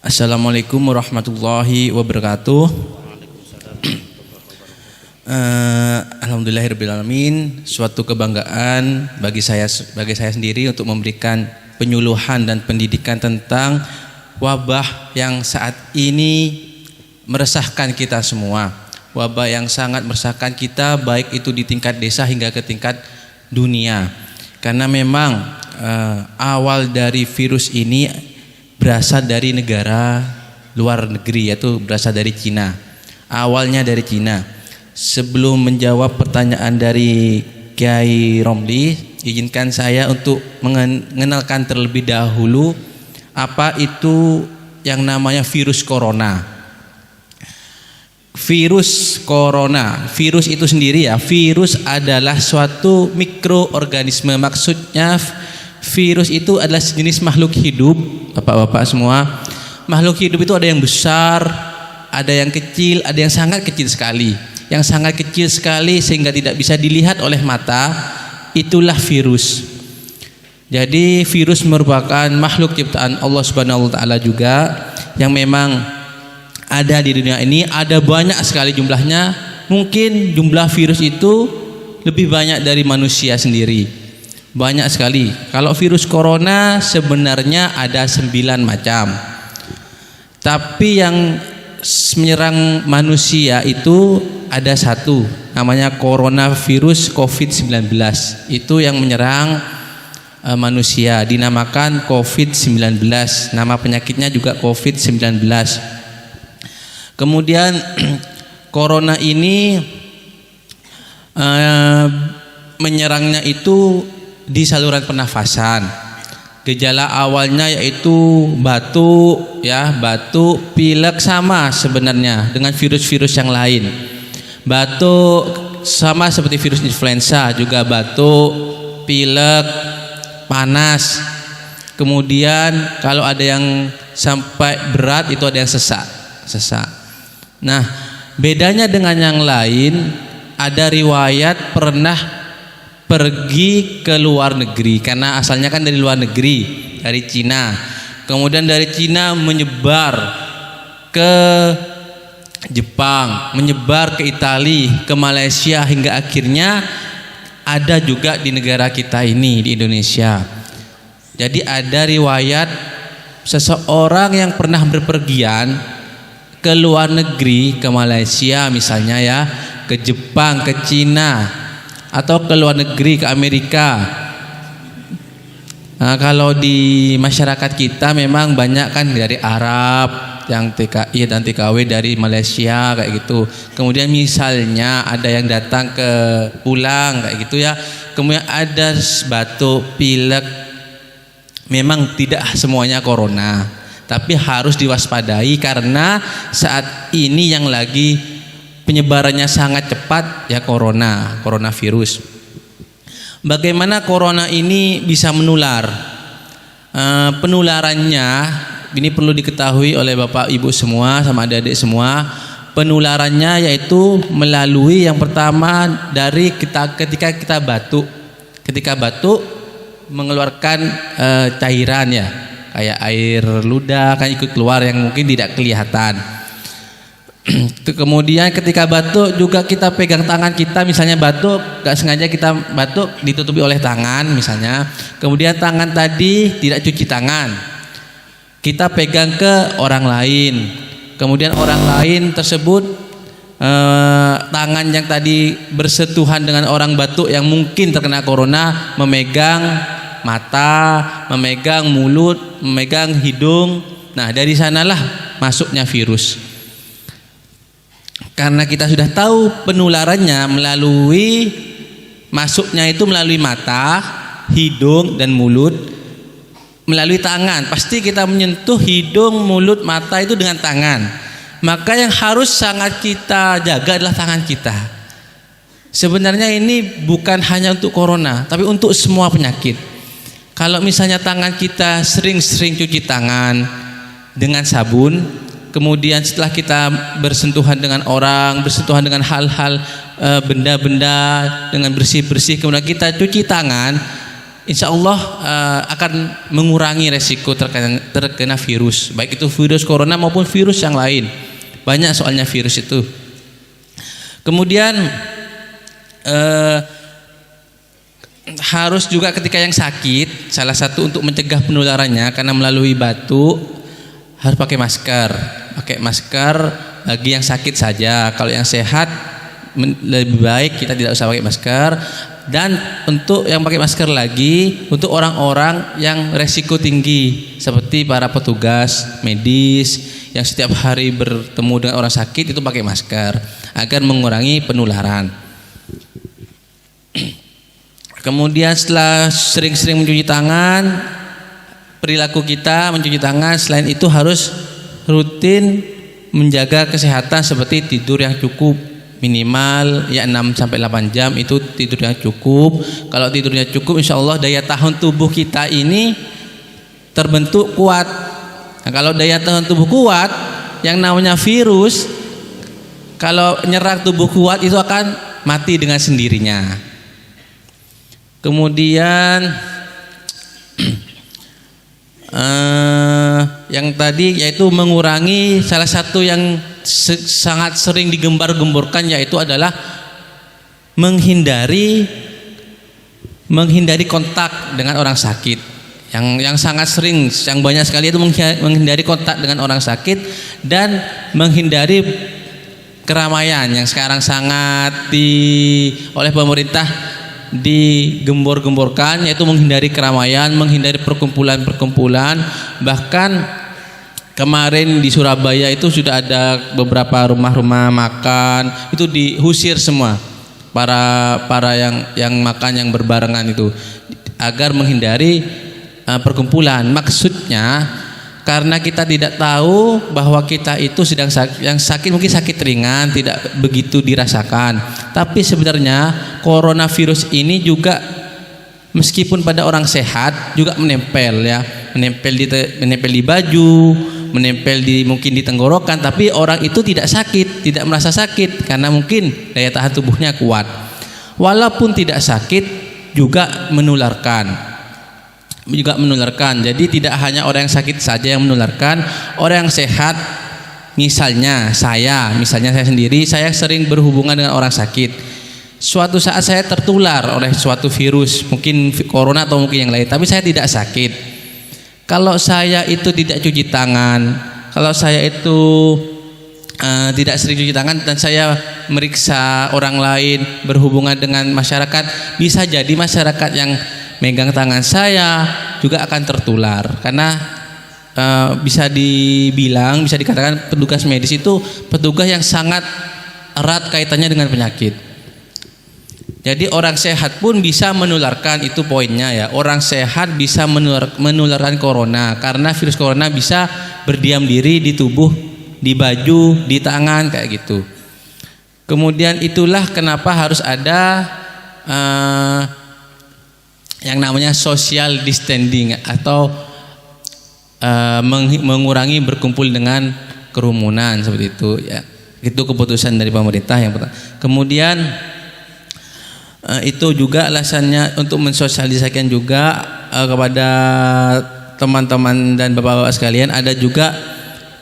Assalamualaikum warahmatullahi wabarakatuh. Alhamdulillahirrahmanirrahim. Suatu kebanggaan bagi saya sendiri untuk memberikan penyuluhan dan pendidikan tentang wabah yang saat ini meresahkan kita semua. Wabah yang sangat meresahkan kita, baik itu di tingkat desa hingga ke tingkat dunia. Karena memang awal dari virus ini berasal dari negara luar negeri, yaitu berasal dari Cina. Awalnya dari Cina. Sebelum menjawab pertanyaan dari Kiai Romli, izinkan saya untuk mengenalkan terlebih dahulu apa itu yang namanya virus corona. Virus corona, virus itu sendiri ya, virus adalah suatu mikroorganisme. Maksudnya virus itu adalah sejenis makhluk hidup, bapak-bapak semua. Makhluk hidup itu ada yang besar, ada yang kecil, ada yang sangat kecil sekali. Yang sangat kecil sekali sehingga tidak bisa dilihat oleh mata, itulah virus. Jadi virus merupakan makhluk ciptaan Allah Subhanahu wa taala juga yang memang ada di dunia ini. Ada banyak sekali jumlahnya. Mungkin jumlah virus itu lebih banyak dari manusia sendiri. Banyak sekali. Kalau virus corona sebenarnya ada 9 macam. Tapi yang menyerang manusia itu ada satu, namanya coronavirus COVID-19. Itu yang menyerang manusia, dinamakan COVID-19. Nama penyakitnya juga COVID-19. Kemudian corona ini menyerangnya itu di saluran pernafasan. Gejala awalnya yaitu batuk, batuk, pilek, sama sebenarnya dengan virus-virus yang lain. Batuk sama seperti virus influenza, juga batuk, pilek, panas. Kemudian kalau ada yang sampai berat itu ada yang sesak. Nah, bedanya dengan yang lain, ada riwayat pernah pergi ke luar negeri, karena asalnya kan dari luar negeri, dari Cina. Kemudian dari Cina menyebar ke Jepang, menyebar ke Italia, ke Malaysia, hingga akhirnya ada juga di negara kita ini, di Indonesia. Jadi ada riwayat seseorang yang pernah berpergian ke luar negeri, ke Malaysia misalnya ya, ke Jepang, ke Cina, atau ke luar negeri, ke Amerika. Nah, kalau di masyarakat kita memang banyak kan dari Arab, yang TKI dan TKW dari Malaysia kayak gitu. Kemudian misalnya ada yang datang ke pulang kayak gitu ya. Kemudian ada batuk, pilek. Memang tidak semuanya corona, tapi harus diwaspadai karena saat ini yang lagi penyebarannya sangat cepat ya coronavirus. Bagaimana corona ini bisa menular? Penularannya ini perlu diketahui oleh Bapak Ibu semua sama adik-adik semua. Penularannya yaitu melalui yang pertama dari ketika kita batuk. Ketika batuk mengeluarkan cairan ya, kayak air ludah kan ikut keluar yang mungkin tidak kelihatan. Kemudian ketika batuk juga kita pegang tangan kita, misalnya batuk gak sengaja kita batuk ditutupi oleh tangan misalnya. Kemudian tangan tadi tidak cuci tangan, kita pegang ke orang lain. Kemudian orang lain tersebut tangan yang tadi bersentuhan dengan orang batuk yang mungkin terkena corona memegang mata, memegang mulut, memegang hidung. Nah, dari sanalah masuknya virus. Karena kita sudah tahu penularannya masuknya itu melalui mata, hidung dan mulut, melalui tangan. Pasti kita menyentuh hidung, mulut, mata itu dengan tangan. Maka yang harus sangat kita jaga adalah tangan kita. Sebenarnya ini bukan hanya untuk corona, tapi untuk semua penyakit. Kalau misalnya tangan kita sering-sering cuci tangan dengan sabun, kemudian setelah kita bersentuhan dengan orang, bersentuhan dengan hal-hal benda-benda dengan bersih-bersih, kemudian kita cuci tangan, insya Allah akan mengurangi resiko terkena virus, baik itu virus corona maupun virus yang lain. Banyak soalnya virus itu. Kemudian harus juga ketika yang sakit, salah satu untuk mencegah penularannya karena melalui batuk, harus pakai masker. Pakai masker bagi yang sakit saja. Kalau yang sehat lebih baik kita tidak usah pakai masker. Dan untuk yang pakai masker lagi untuk orang-orang yang resiko tinggi seperti para petugas medis yang setiap hari bertemu dengan orang sakit, itu pakai masker agar mengurangi penularan. Kemudian setelah sering-sering mencuci tangan, perilaku kita mencuci tangan, selain itu harus rutin menjaga kesehatan seperti tidur yang cukup, minimal ya 6-8 jam itu tidur yang cukup. Kalau tidurnya cukup, insya Allah daya tahan tubuh kita ini terbentuk kuat. Nah, kalau daya tahan tubuh kuat, yang namanya virus kalau nyerang tubuh kuat itu akan mati dengan sendirinya. Kemudian yang tadi yaitu mengurangi, salah satu yang sangat sering digembar-gemborkan yaitu adalah menghindari kontak dengan orang sakit. Yang sangat sering, yang banyak sekali itu menghindari kontak dengan orang sakit dan menghindari keramaian yang sekarang sangat oleh pemerintah digembor-gemborkan, yaitu menghindari keramaian, menghindari perkumpulan-perkumpulan. Bahkan kemarin di Surabaya itu sudah ada beberapa rumah-rumah makan itu diusir semua para yang makan yang berbarengan itu agar menghindari perkumpulan. Maksudnya karena kita tidak tahu bahwa kita itu sedang sakit, yang sakit mungkin sakit ringan tidak begitu dirasakan, tapi sebenarnya coronavirus ini juga meskipun pada orang sehat juga menempel ya, menempel di baju, menempel mungkin di tenggorokan, tapi orang itu tidak sakit, tidak merasa sakit karena mungkin daya tahan tubuhnya kuat. Walaupun tidak sakit juga menularkan. Jadi tidak hanya orang yang sakit saja yang menularkan, orang yang sehat, misalnya saya sendiri, saya sering berhubungan dengan orang sakit. Suatu saat saya tertular oleh suatu virus, mungkin corona atau mungkin yang lain, tapi saya tidak sakit. Kalau saya itu tidak cuci tangan, kalau saya itu tidak sering cuci tangan dan saya meriksa orang lain, berhubungan dengan masyarakat, bisa jadi masyarakat yang megang tangan saya juga akan tertular karena bisa dikatakan petugas medis itu petugas yang sangat erat kaitannya dengan penyakit. Jadi orang sehat pun bisa menularkan, itu poinnya ya. Orang sehat bisa menularkan corona karena virus corona bisa berdiam diri di tubuh, di baju, di tangan kayak gitu. Kemudian itulah kenapa harus ada yang namanya social distancing atau mengurangi berkumpul dengan kerumunan seperti itu ya. Itu keputusan dari pemerintah yang pertama. Kemudian itu juga alasannya untuk mensosialisasikan juga kepada teman-teman dan bapak-bapak sekalian. Ada juga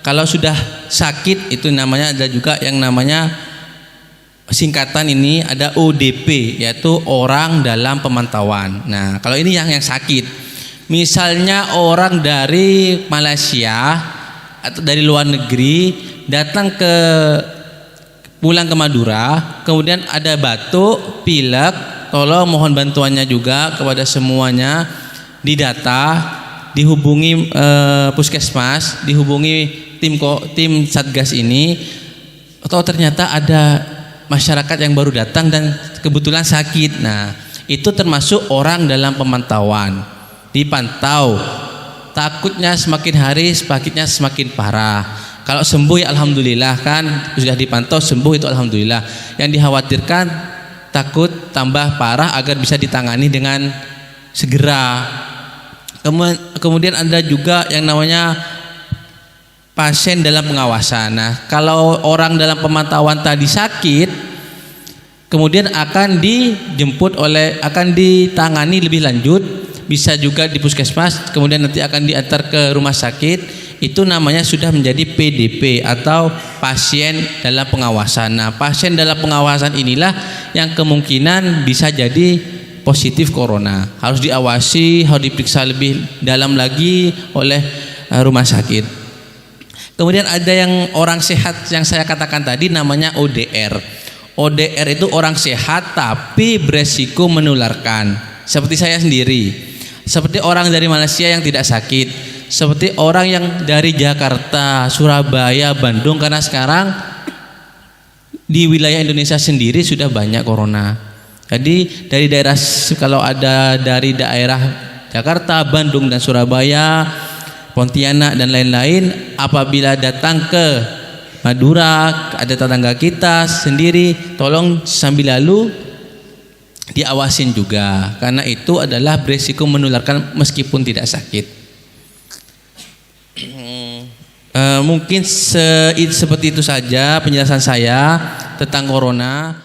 kalau sudah sakit itu namanya, ada juga yang namanya singkatan ini ada ODP, yaitu orang dalam pemantauan. Nah, kalau ini yang sakit, misalnya orang dari Malaysia atau dari luar negeri datang pulang ke Madura, kemudian ada batuk, pilek, tolong mohon bantuannya juga kepada semuanya, didata, dihubungi puskesmas, dihubungi tim Satgas ini. Atau ternyata ada masyarakat yang baru datang dan kebetulan sakit. Nah, itu termasuk orang dalam pemantauan, dipantau. Takutnya semakin hari sakitnya semakin parah. Kalau sembuh ya alhamdulillah, kan sudah dipantau sembuh itu alhamdulillah. Yang dikhawatirkan takut tambah parah agar bisa ditangani dengan segera. Kemudian ada juga yang namanya pasien dalam pengawasan. Nah, kalau orang dalam pemantauan tadi sakit, kemudian akan ditangani lebih lanjut bisa juga di puskesmas, kemudian nanti akan diantar ke rumah sakit. Itu namanya sudah menjadi PDP atau pasien dalam pengawasan. Nah, pasien dalam pengawasan inilah yang kemungkinan bisa jadi positif corona. Harus diawasi, harus diperiksa lebih dalam lagi oleh rumah sakit. Kemudian ada yang orang sehat yang saya katakan tadi namanya ODR. ODR itu orang sehat tapi beresiko menularkan. Seperti saya sendiri. Seperti orang dari Malaysia yang tidak sakit. Seperti orang yang dari Jakarta, Surabaya, Bandung, karena sekarang di wilayah Indonesia sendiri sudah banyak corona. Jadi dari daerah, kalau ada dari daerah Jakarta, Bandung dan Surabaya, Pontianak dan lain-lain, apabila datang ke Madura, ada tetangga kita sendiri, tolong sambil lalu diawasin juga, karena itu adalah berisiko menularkan meskipun tidak sakit. Mungkin seperti itu saja penjelasan saya tentang corona.